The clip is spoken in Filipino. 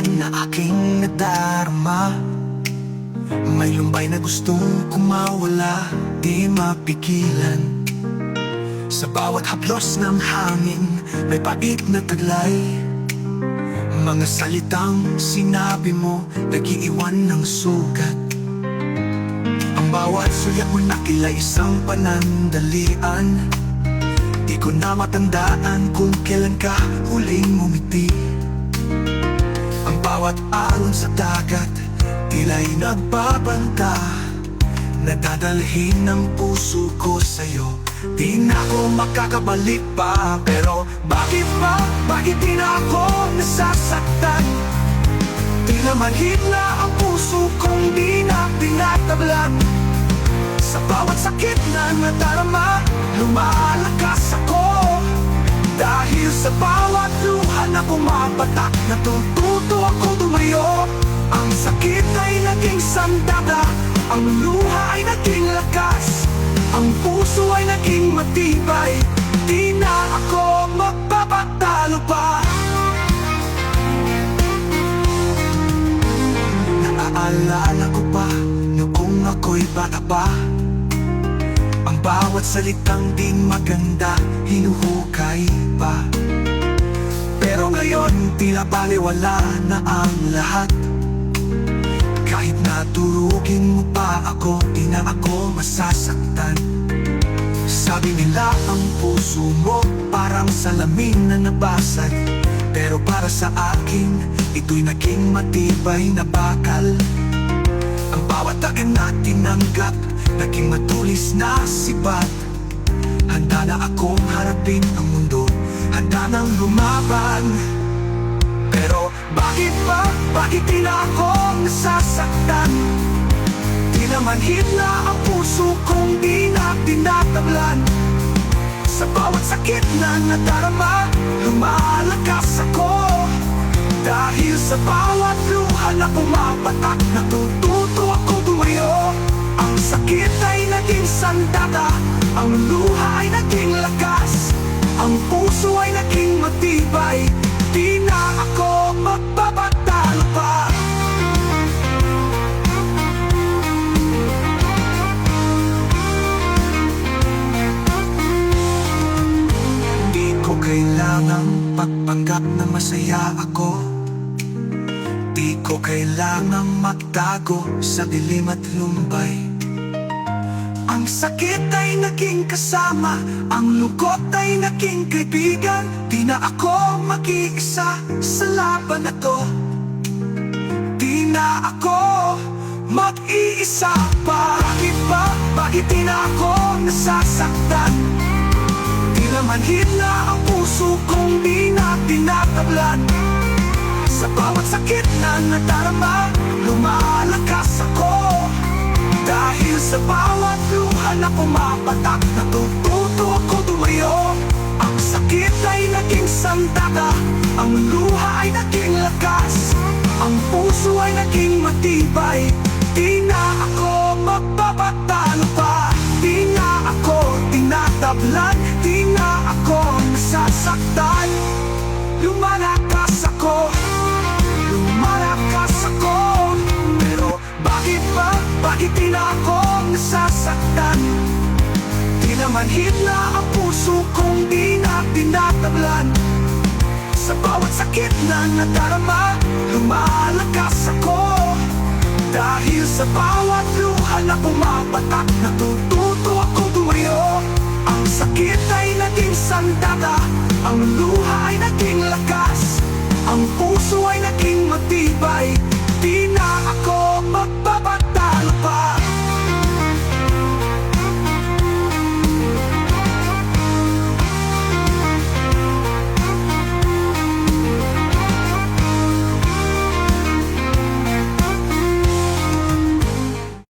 kasakiman na aking nadarama. May lumbay na gustong kumawala, di mapigilan. Sa bawat haplos ng hangin, may pait na taglay. Mga salitang sinabi mo, nag-iiwan ng sugat. Ang bawat sulat mo na kilay isang panandalian. Di ko na matandaan kung kailan ka huling ngumiti. Ang bawat alon sa dagat, tila'y nagbabanta. Nadadalhin ng puso ko sa'yo. Di na ako makakabalik pa. Pero bakit ba? Bakit di na ako nasasaktan? Di naman hila ang puso kong di na tinatablan. Sa bawat sakit na nadarama, lumalakas ako. Dahil sa bawat luha na pumapatak, natututo ako tumayo. Ang sakit ay naging sandata, ang luha ay naging lakas, ang puso ay naging matibay. Di na ako magpapatalo pa. Naaalala ko pa noong ako'y bata pa. Ang bawat salitang di maganda, hinuhukay pa. Pero ngayon tila baliwala na ang lahat. Kahit naturugin mo pa ako, di na ako masasaktan. Sabi nila ang puso mo parang salamin na nabasag. Pero para sa akin, ito'y naging matibay na bakal. Ang bawat tagan na tinanggap, naging matulis na sibat. Handa na akong harapin ang mundo, handa nang lumaban. Pero bakit ba? Bakit di na ako nasasaktan? Di naman hila ang puso kong di na tinatablan. Sa bawat sakit na nadarama, lumalakas ako. Dahil sa bawat luha na pumapatak, natututo ako tumayo. Ang sakit ay naging sandata, ang luha ay naging lakas, ang puso ay naging matibay. Di na ako magpapatalo pa. Di ko kailangang pagpanggap na masaya ako. Di ko kailangang magtago sa dilim at lumbay. Ang sakit ay naging kasama, ang lungkot ay naging kaibigan. Di na ako mag-iisa sa laban na to. Di na ako mag-iisa pa. Bakit ba? Bakit di na ako nasasaktan? Di naman hila ang puso kong di na tinatablan. Sa bawat sakit na nadarama, lumalakas ako. Dahil sa bawat luha na pumapatak, natututo ako tumayo. Ang sakit ay naging sandata, ang luha ay naging lakas, ang puso ay naging matibay. Di na ako magpapatalo pa. Di na ako tinatablan, di na ako nasasaktan. Lumalakas ako, lumalakas ako. Pero bakit ba? Bakit di na ako nasasaktan? Di naman hila ang puso kong di na tinatablan. Sa bawat sakit na nadarama, lumalakas ako. Dahil sa bawat luha na pumapatak, natututo ako tumayo. Ang sakit ay naging sandata, ang